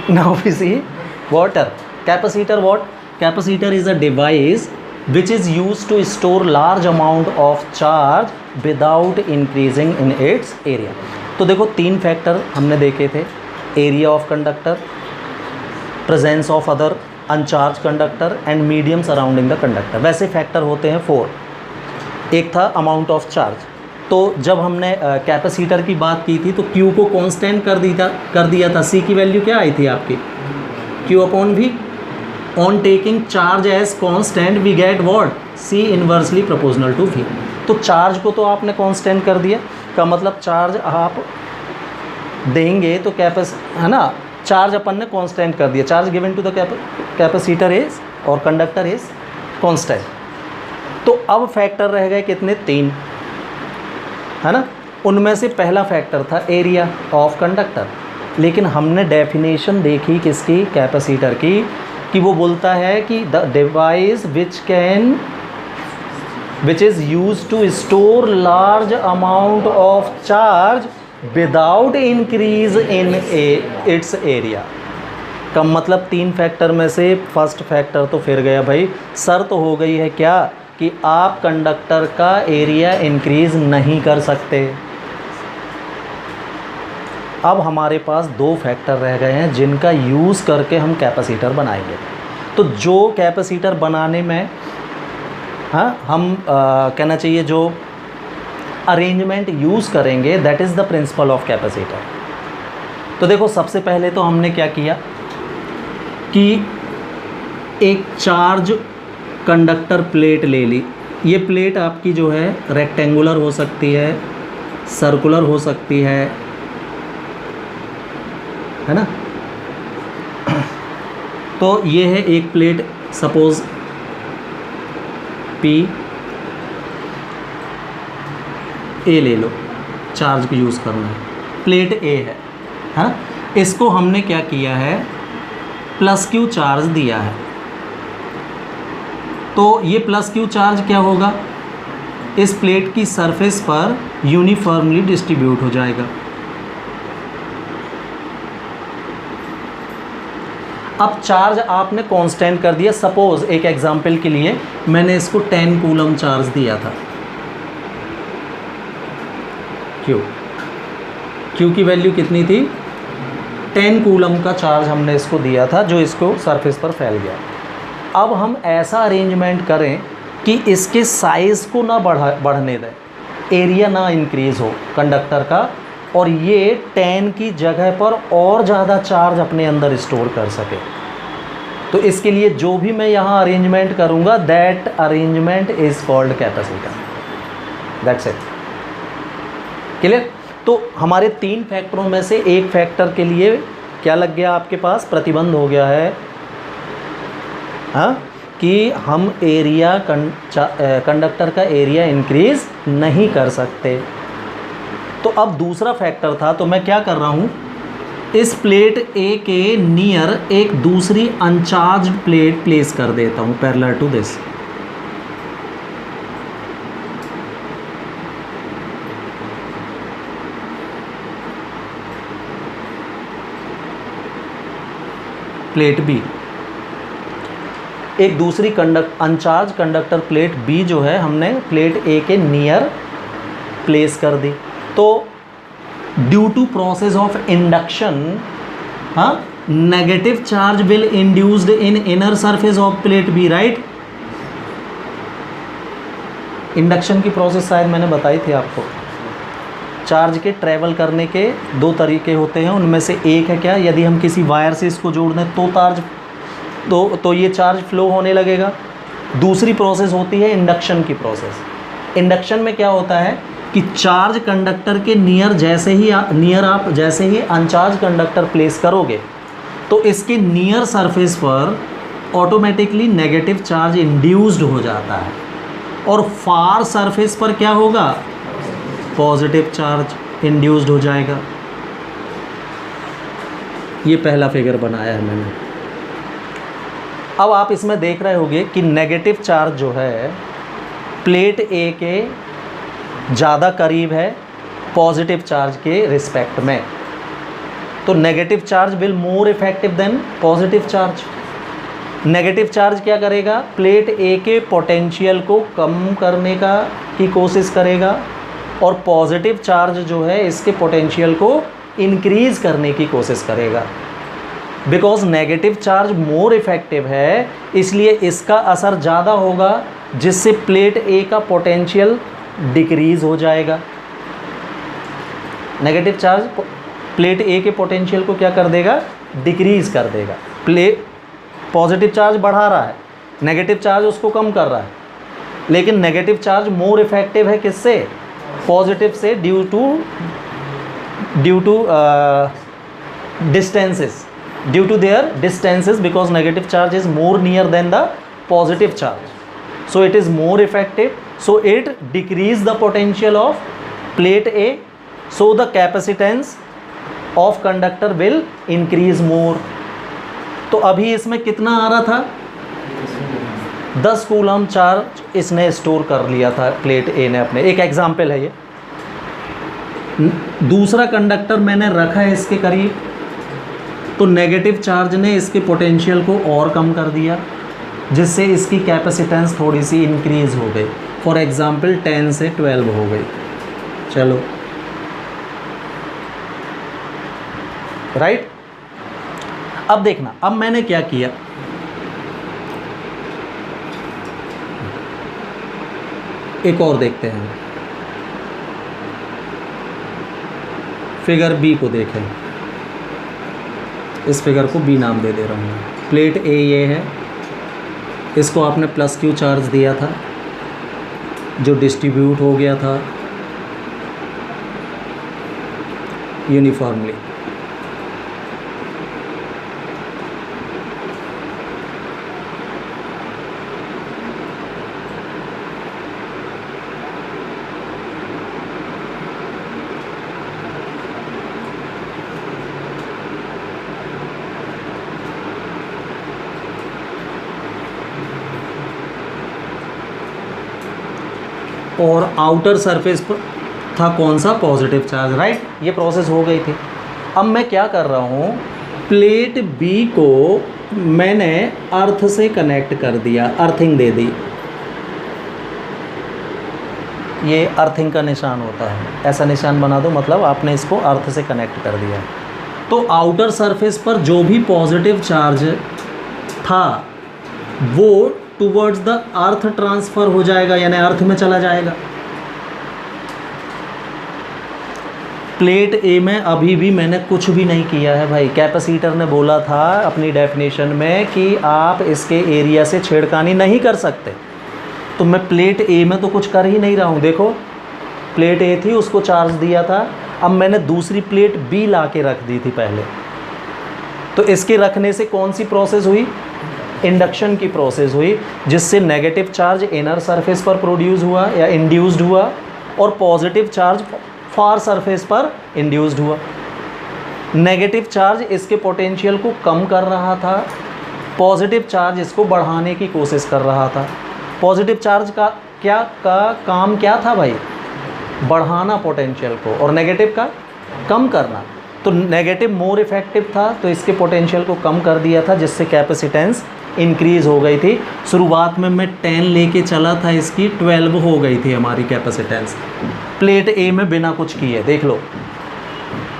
Now we see water. Capacitor what? Capacitor is a device which is used to store large amount of charge without increasing in its area. तो देखो तीन factor हमने देखे थे, area of conductor, presence of other अनचार्ज conductor and medium surrounding the conductor. वैसे factor होते हैं 4. एक था अमाउंट ऑफ चार्ज. तो जब हमने कैपेसिटर की बात की थी तो Q को कांस्टेंट कर दिया था. C की वैल्यू क्या आई थी आपकी? Q upon V. On taking charge as constant we get what? C inversely proportional to V. तो चार्ज को तो आपने कांस्टेंट कर दिया, का मतलब चार्ज आप देंगे तो है ना, चार्ज अपन ने कांस्टेंट कर दिया. Charge given to the capacitor is और कंडक्टर इज कांस्टेंट. तो अब फैक्टर रह गए कितने? 3, है ना. उनमें से पहला फैक्टर था एरिया ऑफ कंडक्टर. लेकिन हमने डेफिनेशन देखी किसकी? कैपेसिटर की, कि वो बोलता है कि the device which is use to store large amount of charge without increase in its area. का मतलब 3 फैक्टर में से फर्स्ट फैक्टर तो फिर गया भाई. शर्त तो हो गई है क्या? कि आप कंडक्टर का एरिया इंक्रीज नहीं कर सकते. अब हमारे पास 2 फैक्टर रह गए हैं जिनका यूज़ करके हम कैपेसिटर बनाएंगे. तो जो कैपेसिटर बनाने में हम कहना चाहिए जो अरेंजमेंट यूज़ करेंगे that is the principle of capacitor. तो देखो सबसे पहले तो हमने क्या किया कि एक चार्ज कंडक्टर प्लेट ले ली. ये प्लेट आपकी जो है रेक्टेंगुलर हो सकती है, सर्कुलर हो सकती है ना. तो ये है एक प्लेट, सपोज P A ले लो, चार्ज को यूज़ करना है. प्लेट A है, हाँ. इसको हमने क्या किया है? +Q चार्ज दिया है. तो ये +Q चार्ज क्या होगा? इस प्लेट की सरफेस पर यूनिफॉर्मली डिस्ट्रीब्यूट हो जाएगा. अब चार्ज आपने कांस्टेंट कर दिया. सपोज एक एग्जांपल के लिए मैंने इसको 10 कूलम चार्ज दिया था. Q की वैल्यू कितनी थी? 10 कूलम का चार्ज हमने इसको दिया था जो इसको सरफेस पर फैल गया. अब हम ऐसा अरेंजमेंट करें कि इसके साइज़ को ना बढ़ने दें, एरिया ना इंक्रीज़ हो कंडक्टर का, और ये 10 की जगह पर और ज़्यादा चार्ज अपने अंदर स्टोर कर सके. तो इसके लिए जो भी मैं यहाँ अरेंजमेंट करूँगा that arrangement is called capacitor. That's it. Clear? तो हमारे 3 फैक्टरों में से एक फैक्टर के लिए क्या लग गया आपके पास? प्रतिबंध हो गया है, हाँ, कि हम एरिया कंडक्टर का एरिया इंक्रीज़ नहीं कर सकते. तो अब दूसरा फैक्टर था, तो मैं क्या कर रहा हूँ? इस प्लेट A के नियर एक दूसरी अनचार्ज्ड प्लेट प्लेस कर देता हूँ parallel to this. Plate B, एक दूसरी अनचार्ज कंडक्टर प्लेट B जो है हमने प्लेट A के नियर प्लेस कर दी. तो due to process of induction, हाँ, negative charge will induced in inner surface of plate B, right. Induction की प्रोसेस शायद मैंने बताई थी आपको. चार्ज के ट्रैवल करने के 2 तरीके होते हैं. उनमें से एक है क्या? यदि हम किसी वायर से इसको जोड़ दें तो ये चार्ज फ्लो होने लगेगा. दूसरी प्रोसेस होती है इंडक्शन की प्रोसेस. इंडक्शन में क्या होता है कि चार्ज कंडक्टर के नियर आप जैसे ही अनचार्ज कंडक्टर प्लेस करोगे तो इसके नियर सरफेस पर ऑटोमेटिकली नेगेटिव चार्ज इंड्यूस्ड हो जाता है, और फार सरफेस पर क्या होगा? पॉजिटिव चार्ज इंड्यूस्ड हो जाएगा. ये पहला फिगर बनाया है मैंने. अब आप इसमें देख रहे होंगे कि नेगेटिव चार्ज जो है प्लेट A के ज़्यादा करीब है पॉजिटिव चार्ज के रिस्पेक्ट में. तो negative charge will more effective than positive charge. Negative charge क्या करेगा, प्लेट ए के पोटेंशियल को कम करने की कोशिश करेगा, और पॉजिटिव चार्ज जो है इसके पोटेंशियल को इंक्रीज करने की कोशिश करेगा। Because negative charge more effective है, इसलिए इसका असर ज़्यादा होगा, जिससे प्लेट ए का पोटेंशियल डिक्रीज हो जाएगा। नेगेटिव चार्ज प्लेट ए के पोटेंशियल को क्या कर देगा, डिक्रीज कर देगा। पॉजिटिव चार्ज बढ़ा रहा है, नेगेटिव चार्ज उसको कम कर रहा है, लेकिन नेगेटिव चार्ज मोर इफेक्टिव है किससे, पॉजिटिव से, due to distances, due to their distances, because negative charge is more near than the positive charge, so it is more effective, so it decrease the potential of plate A, so the capacitance of conductor will increase more. तो अभी इसमें कितना आ रहा था, 10 coulomb charge इसने store कर लिया था प्लेट ए ने अपने, एक एग्जाम्पल है ये। दूसरा कंडक्टर मैंने रखा है इसके करीब, तो नेगेटिव चार्ज ने इसके पोटेंशियल को और कम कर दिया, जिससे इसकी कैपेसिटेंस थोड़ी सी इंक्रीज हो गई, फॉर एग्जांपल 10 से 12 हो गई। चलो राइट। अब देखना, अब मैंने क्या किया, एक और देखते हैं, फिगर बी को देखें। इस फिगर को बी नाम दे दे रहा हूँ। प्लेट ए ये है, इसको आपने प्लस क्यू चार्ज दिया था जो डिस्ट्रीब्यूट हो गया था यूनिफॉर्मली। और आउटर सरफेस पर था कौन सा, पॉजिटिव चार्ज, राइट। ये प्रोसेस हो गई थी। अब मैं क्या कर रहा हूँ, प्लेट बी को मैंने अर्थ से कनेक्ट कर दिया, अर्थिंग दे दी। ये अर्थिंग का निशान होता है, ऐसा निशान बना दो, मतलब आपने इसको अर्थ से कनेक्ट कर दिया। तो आउटर सरफेस पर जो भी पॉजिटिव चार्ज था वो टुवर्ड्स द अर्थ ट्रांसफ़र हो जाएगा, यानी अर्थ में चला जाएगा। प्लेट ए में अभी भी मैंने कुछ भी नहीं किया है भाई। कैपेसिटर ने बोला था अपनी डेफिनेशन में कि आप इसके एरिया से छेड़खानी नहीं कर सकते, तो मैं प्लेट ए में तो कुछ कर ही नहीं रहा हूँ। देखो प्लेट ए थी, उसको चार्ज दिया था, अब मैंने दूसरी प्लेट बी ला के रख दी थी पहले। तो इसके रखने से कौन सी प्रोसेस हुई, इंडक्शन की प्रोसेस हुई, जिससे नेगेटिव चार्ज इनर सरफेस पर प्रोड्यूस हुआ या इंड्यूस्ड हुआ, और पॉजिटिव चार्ज फार सरफेस पर इंड्यूस्ड हुआ। नेगेटिव चार्ज इसके पोटेंशियल को कम कर रहा था, पॉजिटिव चार्ज इसको बढ़ाने की कोशिश कर रहा था। पॉजिटिव चार्ज का काम क्या था भाई, बढ़ाना पोटेंशियल को, और नेगेटिव का कम करना। तो नेगेटिव मोर इफेक्टिव था, तो इसके पोटेंशियल को कम कर दिया था, जिससे कैपेसिटेंस इंक्रीज़ हो गई थी। शुरुआत में मैं 10 लेके चला था, इसकी 12 हो गई थी हमारी कैपेसिटेंस प्लेट ए में बिना कुछ किए, देख लो।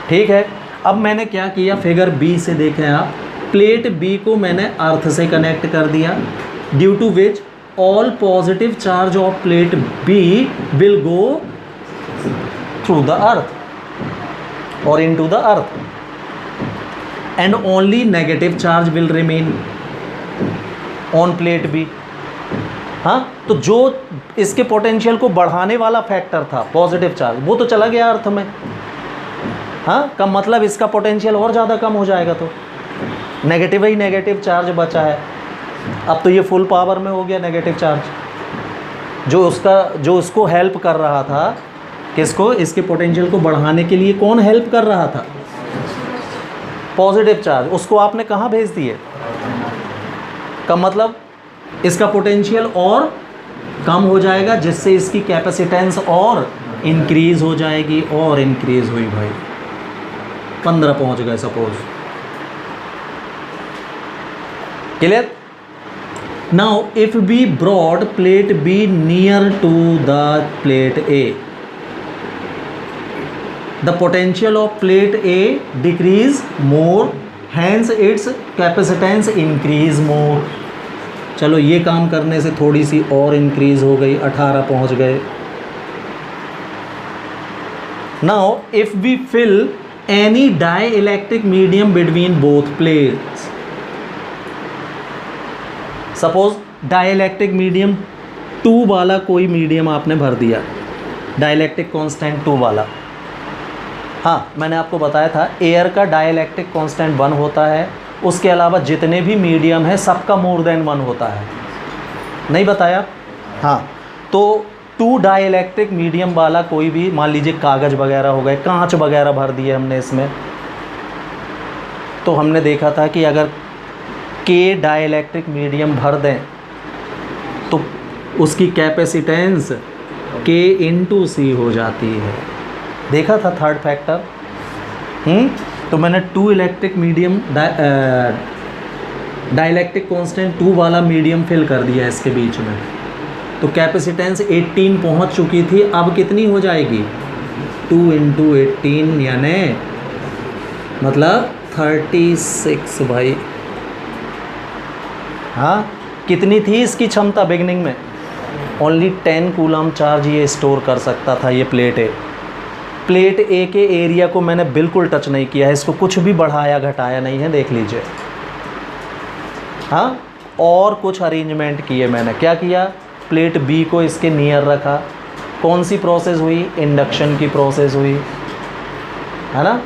ठीक है, अब मैंने क्या किया, फिगर बी से देखें आप, प्लेट बी को मैंने अर्थ से कनेक्ट कर दिया, due to which all positive charge of plate B will go through the earth और into the earth, and only negative charge will remain on plate B. हाँ, तो जो इसके पोटेंशियल को बढ़ाने वाला फैक्टर था पॉजिटिव चार्ज, वो तो चला गया अर्थ में। हाँ, कम मतलब इसका पोटेंशियल और ज़्यादा कम हो जाएगा, तो नेगेटिव ही नेगेटिव चार्ज बचा है। अब तो ये फुल पावर में हो गया नेगेटिव चार्ज, जो उसको हेल्प कर रहा था, किसको, इसके पोटेंशियल को बढ़ाने के लिए कौन हेल्प कर रहा था, पॉजिटिव चार्ज, उसको आपने कहाँ भेज दिए, का मतलब इसका पोटेंशियल और कम हो जाएगा, जिससे इसकी कैपेसिटेंस और इंक्रीज़ हो जाएगी, और इंक्रीज़ हुई भाई। 15 पहुंच गए suppose. Clear? Now if B brought plate B near to the plate A, the potential of plate A decrease more, hence its capacitance increase more. चलो ये काम करने से थोड़ी सी और इंक्रीज हो गई, 18 पहुंच गए। Now if we fill any dielectric medium between both plates, suppose dielectric medium 2 वाला कोई मीडियम आपने भर दिया, डाई इलेक्ट्रिक कॉन्स्टेंट 2 वाला। हाँ, मैंने आपको बताया था एयर का डाई इलेक्ट्रिक कॉन्स्टेंट 1 होता है, उसके अलावा जितने भी मीडियम है सबका मोर देन 1 होता है, नहीं बताया? हाँ, तो 2 डाई इलेक्ट्रिक मीडियम वाला कोई भी, मान लीजिए कागज़ वगैरह हो गए, कांच वगैरह भर दिए हमने इसमें, तो हमने देखा था कि अगर के डाई इलेक्ट्रिक मीडियम भर दें तो उसकी कैपेसिटेंस के इंटू सी हो जाती है। देखा था थर्ड फैक्टर। तो मैंने 2 इलेक्ट्रिक मीडियम डाइलेक्ट्रिक कांस्टेंट 2 वाला मीडियम फिल कर दिया इसके बीच में, तो कैपेसिटेंस 18 पहुंच चुकी थी, अब कितनी हो जाएगी? 2 × 18 यानी मतलब 36 भाई। हाँ, कितनी थी इसकी क्षमता बिगनिंग में? ओनली 10 कूलम चार्ज ये स्टोर कर सकता था ये प्लेट ए। प्लेट ए के एरिया को मैंने बिल्कुल टच नहीं किया है, इसको कुछ भी बढ़ाया घटाया नहीं है, देख लीजिए। हाँ, और कुछ अरेंजमेंट किए मैंने। क्या किया? प्लेट बी को इसके नियर रखा। कौन सी प्रोसेस हुई? इंडक्शन की प्रोसेस हुई, है ना।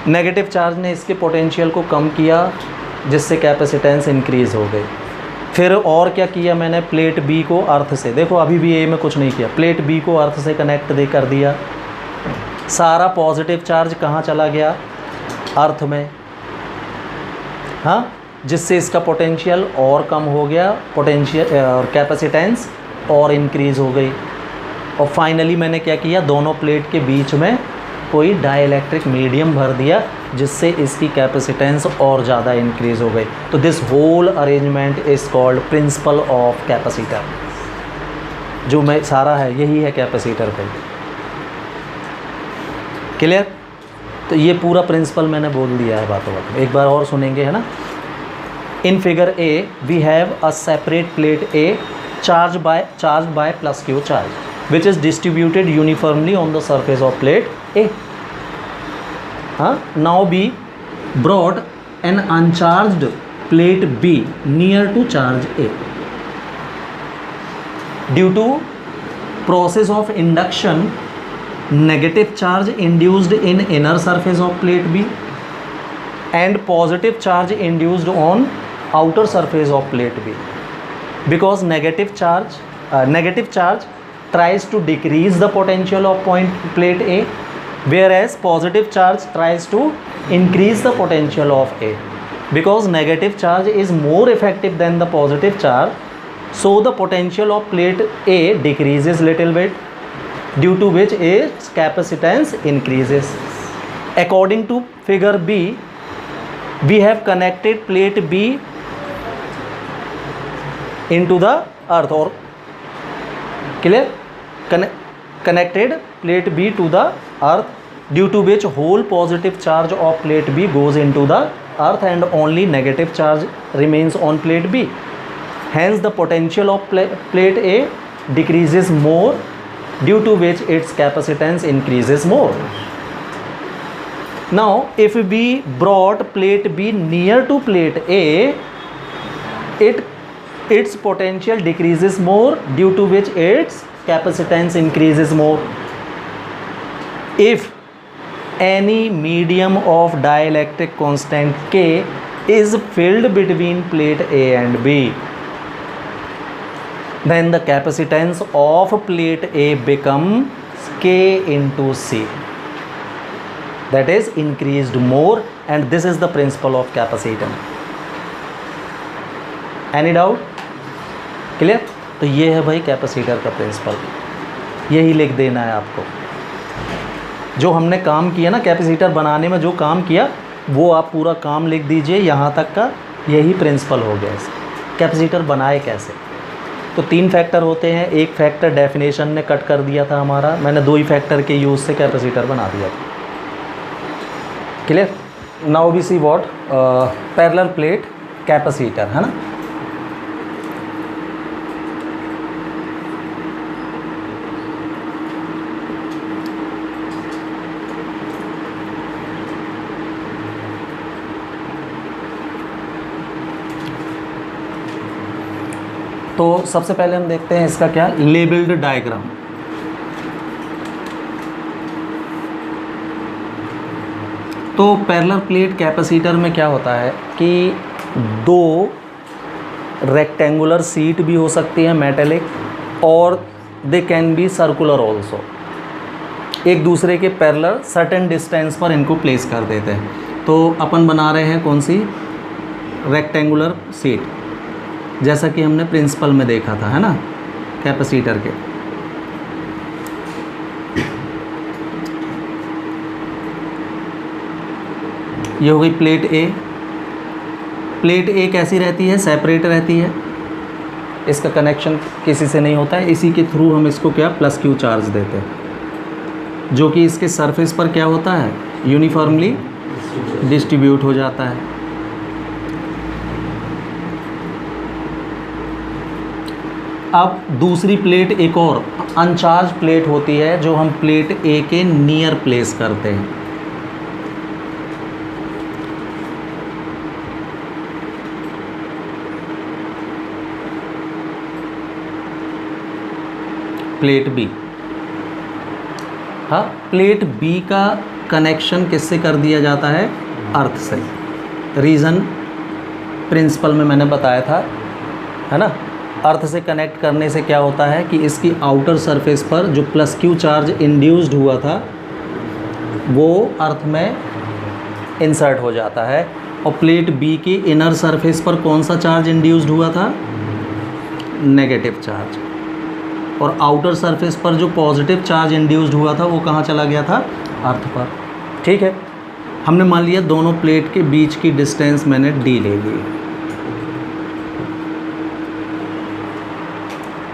नेगेटिव चार्ज ने इसके पोटेंशियल को कम किया, जिससे कैपेसिटेंस इंक्रीज़ हो गई। फिर और क्या किया मैंने? प्लेट बी को अर्थ से, देखो अभी भी ए में कुछ नहीं किया, प्लेट बी को अर्थ से कनेक्ट कर दिया। सारा पॉजिटिव चार्ज कहाँ चला गया? अर्थ में। हाँ, जिससे इसका पोटेंशियल और कम हो गया, पोटेंशियल और कैपेसिटेंस और इंक्रीज़ हो गई। और फाइनली मैंने क्या किया? दोनों प्लेट के बीच में कोई डाइलेक्ट्रिक मीडियम भर दिया, जिससे इसकी कैपेसिटेंस और ज़्यादा इंक्रीज़ हो गई। तो this whole arrangement is called principle of capacitor. जो मैं सारा है यही है कैपेसिटर पे। क्लियर? तो ये पूरा प्रिंसिपल मैंने बोल दिया है बातों बातों। एक बार और सुनेंगे, है ना। In figure A V have a separate plate A charge by plus Q charge which is distributed uniformly on the surface of plate A. Now B brought an uncharged plate B near to charge A. Due to process of induction, negative charge induced in inner surface of plate B and positive charge induced on outer surface of plate B. Because negative charge tries to decrease the potential of plate A, whereas positive charge tries to increase the potential of A. Because negative charge is more effective than the positive charge, so the potential of plate A decreases little bit, due to which its capacitance increases. According to figure B, we have connected plate B into the earth, or clear? Connected plate B to the earth, due to which whole positive charge of plate B goes into the earth and only negative charge remains on plate B. Hence the potential of plate A decreases more, due to which its capacitance increases more. Now if we brought plate B near to plate A, its potential decreases more, due to which its capacitance increases more. If any medium of dielectric constant K is filled between plate A and B, then the capacitance of plate A becomes K into C. That is increased more, and this is the principle of capacitance. Any doubt? Clear? तो ये है भाई capacitor का principal, यही लिख देना है आपको। जो हमने काम किया ना कैपेसिटर बनाने में, जो काम किया वो आप पूरा काम लिख दीजिए यहाँ तक का, यही प्रिंसिपल हो गया इस कैपेसिटर बनाए कैसे। तो 3 फैक्टर होते हैं, एक फैक्टर डेफिनेशन ने कट कर दिया था हमारा, मैंने 2 ही फैक्टर के यूज़ से कैपेसिटर बना दिया था। Clear. Now we see what parallel plate capacitor, है ना। तो सबसे पहले हम देखते हैं इसका क्या लेबल्ड डायग्राम। तो पैरेलल प्लेट कैपेसिटर में क्या होता है कि 2 रेक्टेंगुलर सीट भी हो सकती हैं मेटेलिक, और they can be circular also. एक दूसरे के पैरेलल सर्टेन डिस्टेंस पर इनको प्लेस कर देते हैं। तो अपन बना रहे हैं कौन सी, रेक्टेंगुलर सीट, जैसा कि हमने प्रिंसिपल में देखा था, है ना, कैपेसिटर के। ये हो गई प्लेट ए। प्लेट ए कैसी रहती है, सेपरेट रहती है, इसका कनेक्शन किसी से नहीं होता है, इसी के थ्रू हम इसको क्या प्लस क्यू चार्ज देते हैं, जो कि इसके सरफेस पर क्या होता है, यूनिफॉर्मली डिस्ट्रीब्यूट हो जाता है। अब दूसरी प्लेट एक और अनचार्ज प्लेट होती है, जो हम प्लेट ए के नियर प्लेस करते हैं। प्लेट बी, हाँ, प्लेट बी का कनेक्शन किससे कर दिया जाता है, अर्थ से। रीज़न प्रिंसिपल में मैंने बताया था, है ना। अर्थ से कनेक्ट करने से क्या होता है कि इसकी आउटर सरफेस पर जो प्लस क्यू चार्ज इंड्यूस्ड हुआ था वो अर्थ में इंसर्ट हो जाता है, और प्लेट बी की इनर सरफेस पर कौन सा चार्ज इंड्यूस्ड हुआ था, नेगेटिव चार्ज, और आउटर सरफेस पर जो पॉजिटिव चार्ज इंड्यूस्ड हुआ था वो कहाँ चला गया था, अर्थ पर। ठीक है, हमने मान लिया दोनों प्लेट के बीच की डिस्टेंस मैंने डी ले ली।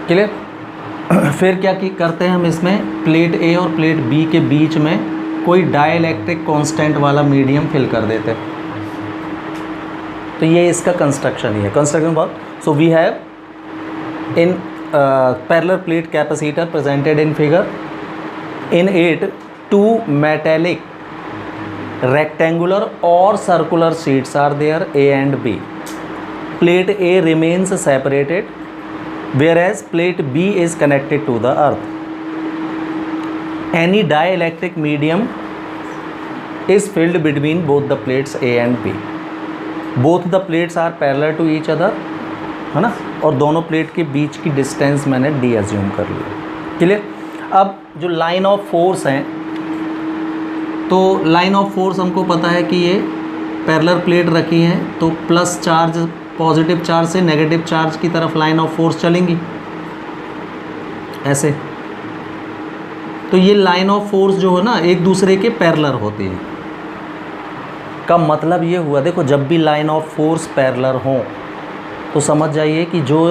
क्लियर। फिर क्या करते हैं हम इसमें, प्लेट ए और प्लेट बी के बीच में कोई डाइलेक्ट्रिक कांस्टेंट वाला मीडियम फिल कर देते हैं। तो ये इसका कंस्ट्रक्शन ही है, कंस्ट्रक्शन बहुत। So we have in parallel plate capacitor presented in figure, in it 2 metallic rectangular or circular sheets are there, A and B. Plate A remains separated, whereas plate B is connected to the earth. Any dielectric medium is filled between both the plates A and B. Both the plates are parallel to each other, है ना, और दोनों plate के बीच की distance मैंने D assume कर लिया। Clear. अब जो लाइन ऑफ फोर्स हैं, तो लाइन ऑफ फोर्स हमको पता है कि ये पैरेलल प्लेट रखी है, तो प्लस चार्ज पॉजिटिव चार्ज से नेगेटिव चार्ज की तरफ लाइन ऑफ फोर्स चलेंगी ऐसे। तो ये लाइन ऑफ फोर्स जो है ना एक दूसरे के पैरेलल होती है। का मतलब ये हुआ, देखो जब भी लाइन ऑफ फोर्स पैरेलल हो तो समझ जाइए कि जो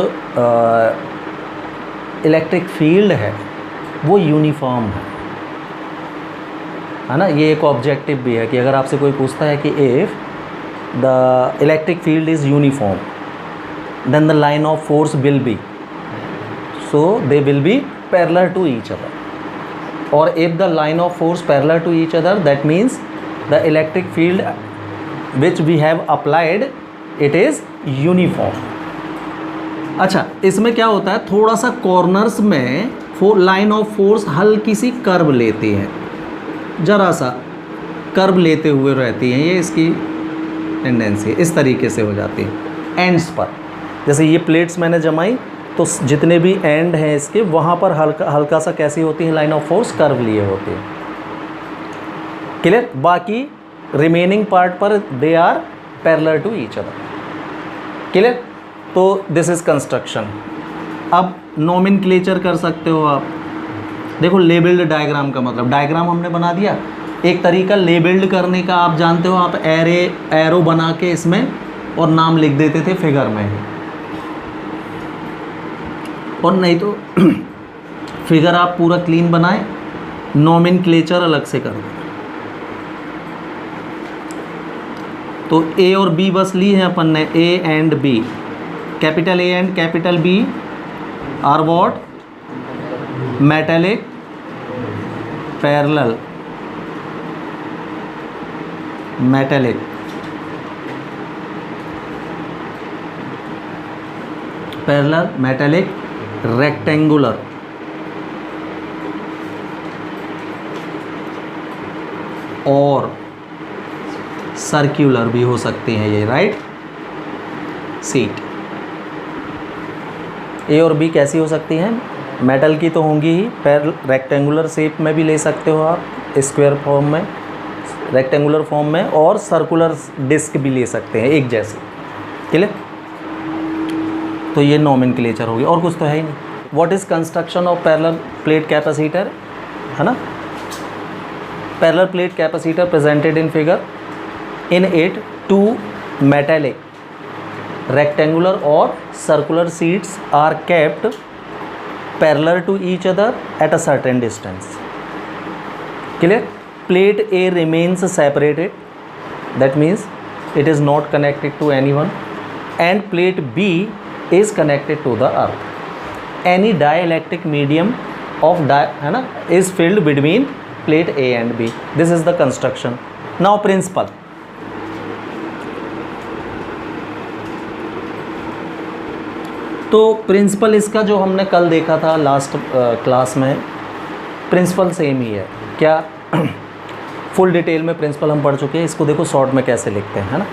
इलेक्ट्रिक फील्ड है वो यूनिफॉर्म है ना। ये एक ऑब्जेक्टिव भी है कि अगर आपसे कोई पूछता है कि if the electric field is uniform then the line of force will be, so they will be parallel to each other, और if the line of force parallel to each other that means the electric field which we have applied it is uniform. अच्छा, इसमें क्या होता है, थोड़ा सा corners में line of force हल्की सी कर्व लेती है, ज़रा सा कर्व लेते हुए रहती है, ये इसकी टेंडेंसी इस तरीके से हो जाती है एंड्स पर। जैसे ये प्लेट्स मैंने जमाई तो जितने भी एंड हैं इसके वहाँ पर हल्का सा कैसी होती है लाइन ऑफ फोर्स कर्व लिए होती है। क्लियर। बाकी रिमेनिंग पार्ट पर they are parallel to each other. Clear. तो दिस इज़ कंस्ट्रक्शन। अब नोमेनक्लेचर कर सकते हो आप। देखो लेबल्ड डायग्राम का मतलब, डायग्राम हमने बना दिया, एक तरीका लेबल्ड करने का आप जानते हो, आप एरो बना के इसमें और नाम लिख देते थे फिगर में, और नहीं तो फिगर आप पूरा क्लीन बनाए, नॉमेनक्लेचर अलग से कर दें। तो ए और बी बस ली है अपन ने, A and B, capital A and capital B are what, metallic parallel, metallic parallel, metallic rectangular और सर्क्यूलर भी हो सकती हैं ये, राइट। सीट ए और बी कैसी हो सकती हैं, मेटल की तो होंगी ही, रेक्टेंगुलर शेप में भी ले सकते हो आप, स्क्वायर फॉर्म में, रेक्टेंगुलर फॉर्म में, और सर्कुलर डिस्क भी ले सकते हैं एक जैसे, क्लियर। तो ये नॉमेनक्लेचर होगी, और कुछ तो है ही नहीं। What is construction of parallel plate capacitor, है ना। Parallel plate capacitor presented in figure, in it two metallic rectangular or circular sheets are kept parallel to each other at a certain distance, clear. Plate A remains separated, that means it is not connected to anyone, and plate B is connected to the earth. Any dielectric medium of है ना is filled between plate A and B. This is the construction. Now principle. तो principal इसका जो हमने कल देखा था last class में, प्रिंसिपल सेम ही है क्या। फुल डिटेल में प्रिंसिपल हम पढ़ चुके हैं, इसको देखो शॉर्ट में कैसे लिखते हैं, है ना।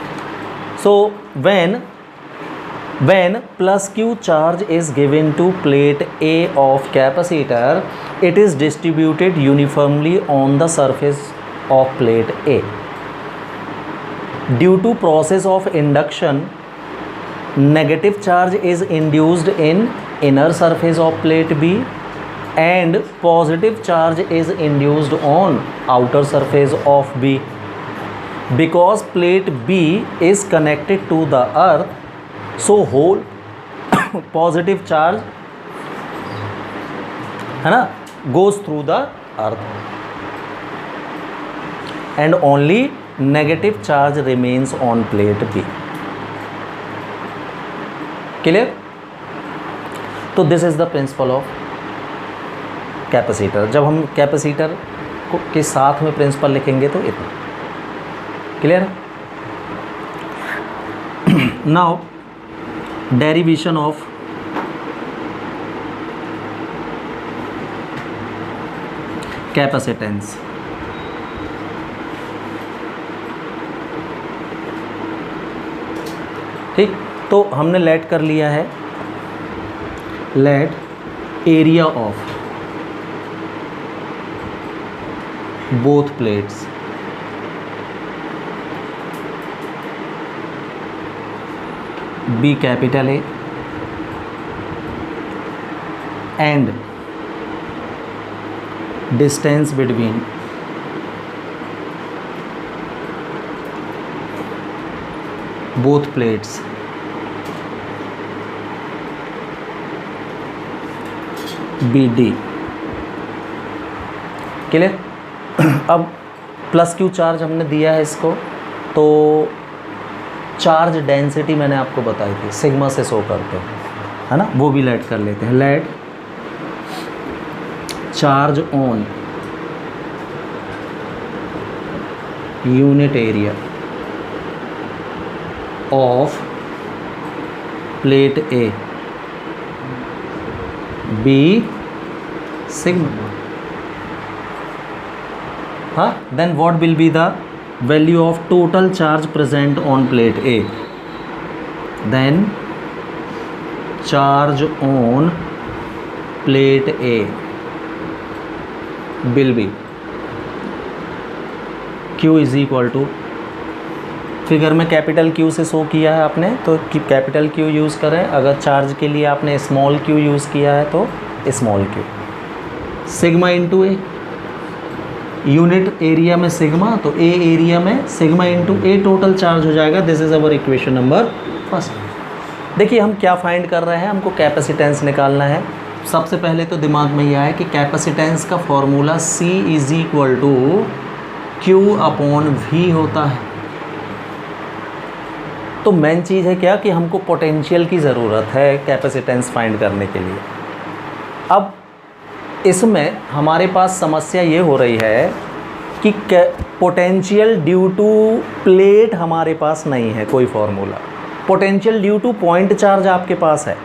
So when plus Q charge is given to plate A of capacitor, it is distributed uniformly on the surface of plate A. Due to process of induction, negative charge is induced in inner surface of plate B and positive charge is induced on outer surface of B. Because plate B is connected to the earth, so whole positive charge है ना goes through the earth and only negative charge remains on plate B. Clear. तो this is the principle of capacitor. जब हम capacitor के साथ में principal लिखेंगे तो इतना क्लियर है। Now derivation of capacitance. ठीक, तो हमने लेट कर लिया है, let area of both plates be capital A and distance between both plates be D. Clear. अब प्लस क्यू चार्ज हमने दिया है इसको, तो चार्ज डेंसिटी मैंने आपको बताई थी, सिग्मा से शो करते हैं, है ना, वो भी लेट कर लेते हैं। Let charge on unit area of plate A be sigma, then what will be the value of total charge present on plate A? Then charge on plate A will be Q is equal to, figure में capital Q से show किया है आपने, तो capital Q use करें। अगर charge के लिए आपने स्मॉल q यूज़ किया है तो स्मॉल q, सिग्मा इंटू ए, यूनिट एरिया में सिग्मा तो ए एरिया में सिग्मा इंटू ए टोटल चार्ज हो जाएगा। This is our equation number first. देखिए हम क्या फाइंड कर रहे हैं, हमको कैपेसिटेंस निकालना है। सबसे पहले तो दिमाग में यह है कि कैपेसिटेंस का formula C is equal to Q upon V होता है। तो मेन चीज़ है क्या कि हमको पोटेंशियल की ज़रूरत है कैपेसिटेंस फाइंड करने के लिए। अब इसमें हमारे पास समस्या ये हो रही है कि पोटेंशियल ड्यू टू प्लेट हमारे पास नहीं है कोई formula. Potential due two point charge आपके पास है,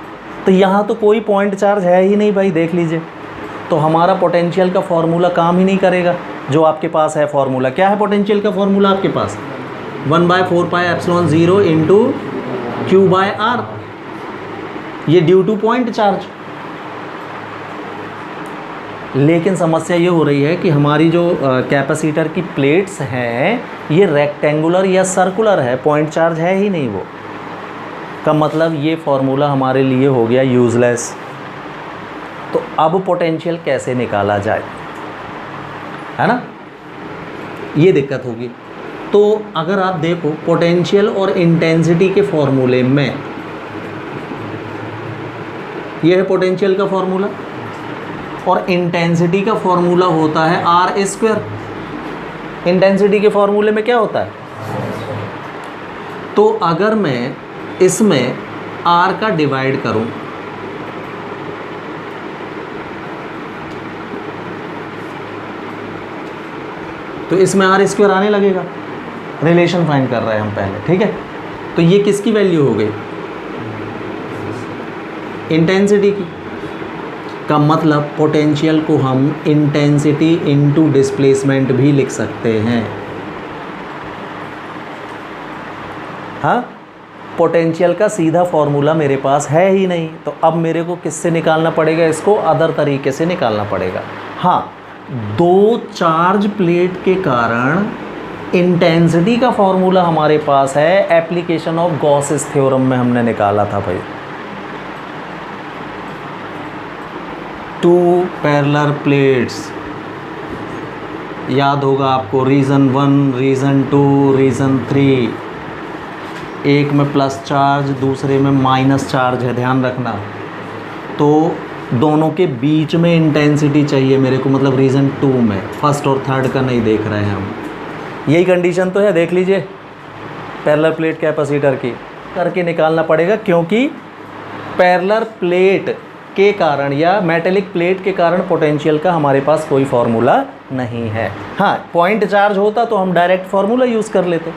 तो यहाँ तो कोई पॉइंट चार्ज है ही नहीं भाई, देख लीजिए। तो हमारा पोटेंशियल का फॉर्मूला काम ही नहीं करेगा। जो आपके पास है फॉर्मूला, क्या है पोटेंशियल का फॉर्मूला आपके पास? 1/4πε0 इंटू Q/R, ये ड्यू टू पॉइंट चार्ज। लेकिन समस्या ये हो रही है कि हमारी जो कैपेसिटर की प्लेट्स हैं ये रेक्टेंगुलर या सर्कुलर है, पॉइंट चार्ज है ही नहीं। वो का मतलब ये फॉर्मूला हमारे लिए हो गया यूज़लेस। तो अब पोटेंशियल कैसे निकाला जाए, है ना, ये दिक्कत होगी। तो अगर आप देखो पोटेंशियल और इंटेंसिटी के फॉर्मूले में, ये है पोटेंशियल का फॉर्मूला और इंटेंसिटी का फॉर्मूला होता है R²। इंटेंसिटी के फॉर्मूले में क्या होता है? तो अगर मैं इसमें R का डिवाइड करूं तो इसमें R² आने लगेगा। रिलेशन फाइंड कर रहे हैं हम पहले, ठीक है। तो ये किसकी वैल्यू हो गई? इंटेंसिटी की। का मतलब पोटेंशियल को हम इंटेंसिटी इनटू डिस्प्लेसमेंट भी लिख सकते हैं। हाँ, पोटेंशियल का सीधा फॉर्मूला मेरे पास है ही नहीं, तो अब मेरे को किससे निकालना पड़ेगा? इसको अदर तरीके से निकालना पड़ेगा। हाँ, दो चार्ज प्लेट के कारण इंटेंसिटी का फॉर्मूला हमारे पास है, एप्लीकेशन ऑफ गॉसेस थ्योरम में हमने निकाला था भाई। टू पैरेलल प्लेट्स, याद होगा आपको, रीज़न 1, रीज़न 2, रीज़न 3। एक में प्लस चार्ज, दूसरे में माइनस चार्ज है, ध्यान रखना। तो दोनों के बीच में इंटेंसिटी चाहिए मेरे को, मतलब रीज़न 2 में, फर्स्ट और थर्ड का नहीं देख रहे हैं हम। यही कंडीशन तो है, देख लीजिए। पैरेलल प्लेट कैपेसिटर की करके निकालना पड़ेगा, क्योंकि पैरेलल प्लेट के कारण या मेटेलिक प्लेट के कारण पोटेंशियल का हमारे पास कोई फार्मूला नहीं है। हाँ, पॉइंट चार्ज होता तो हम डायरेक्ट फार्मूला यूज़ कर लेते।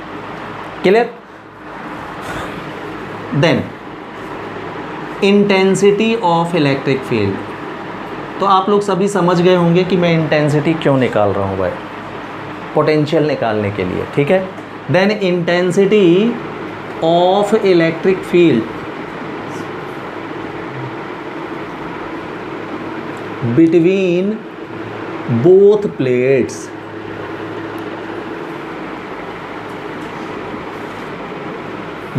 Clear? Then intensity of electric field. तो आप लोग सभी समझ गए होंगे कि मैं इंटेंसिटी क्यों निकाल रहा हूँ भाई, पोटेंशियल निकालने के लिए, ठीक है। Then intensity of electric field between both plates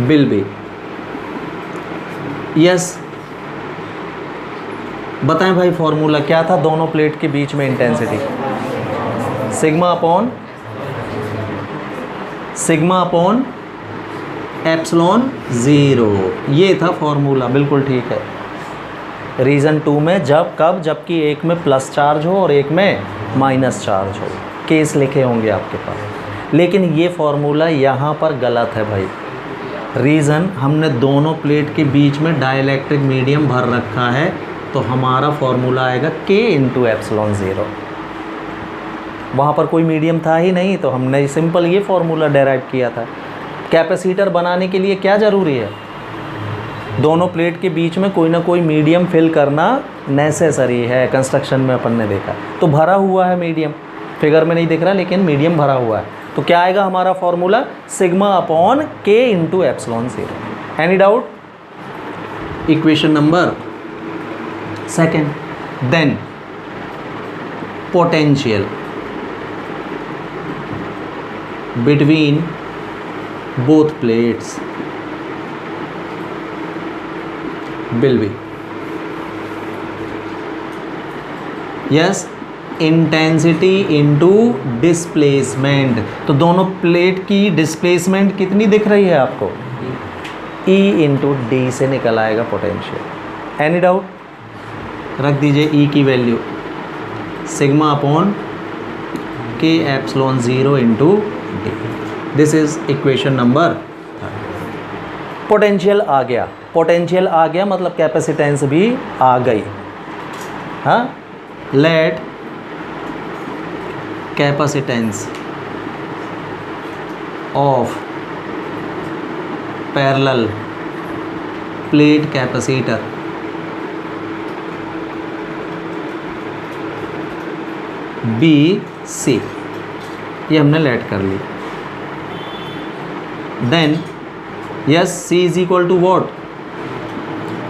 will be, yes, बताएं भाई फॉर्मूला क्या था दोनों प्लेट के बीच में इंटेंसिटी? सिग्मा अपॉन एप्सिलॉन 0, ये था फॉर्मूला, बिल्कुल ठीक है। रीज़न 2 में जबकि एक में प्लस चार्ज हो और एक में माइनस चार्ज हो, केस लिखे होंगे आपके पास। लेकिन ये फॉर्मूला यहाँ पर गलत है भाई। रीज़न, हमने दोनों प्लेट के बीच में डाइलेक्ट्रिक मीडियम भर रखा है, तो हमारा फॉर्मूला आएगा K इंटू एप्सिलॉन 0। वहाँ पर कोई मीडियम था ही नहीं, तो हमने सिंपल ये फॉर्मूला डेराइव किया था। कैपेसिटर बनाने के लिए क्या ज़रूरी है? दोनों प्लेट के बीच में कोई ना कोई मीडियम फिल करना नेसेसरी है। कंस्ट्रक्शन में अपन ने देखा तो भरा हुआ है मीडियम, फिगर में नहीं दिख रहा लेकिन मीडियम भरा हुआ है। तो क्या आएगा हमारा formula? Sigma upon K into epsilon 0। Any doubt? Equation number second. Then potential between both plates will be, yes, intensity into displacement. तो दोनों प्लेट की डिस्प्लेसमेंट कितनी दिख रही है आपको? E इंटू डी से निकल आएगा पोटेंशियल। Any doubt? रख दीजिए E की value sigma upon K epsilon 0 into d. This is equation number. Potential आ गया, पोटेंशियल आ गया मतलब कैपेसिटेंस भी आ गई। हाँ, let capacitance of parallel plate capacitor be C, ये हमने लेट कर ली। Then yes C is equal to what?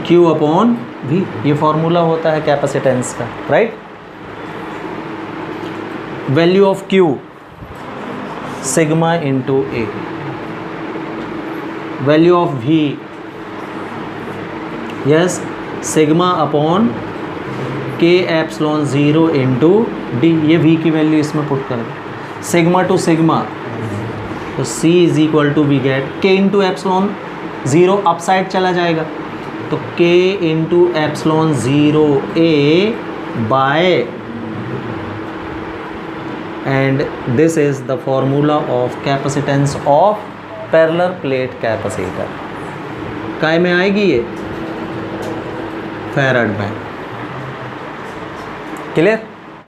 Q upon V. ये फॉर्मूला होता है कैपेसिटेंस का, right? Value of Q sigma into A, value of V yes sigma upon K epsilon 0 into d. ये V की value इसमें put कर दे, sigma to sigma, तो C is equal to we get K into epsilon 0 up side चला जाएगा, तो K into epsilon 0 A by, and this is the formula of capacitance of parallel plate capacitor. काय में आएगी ये? फैराड में। Clear?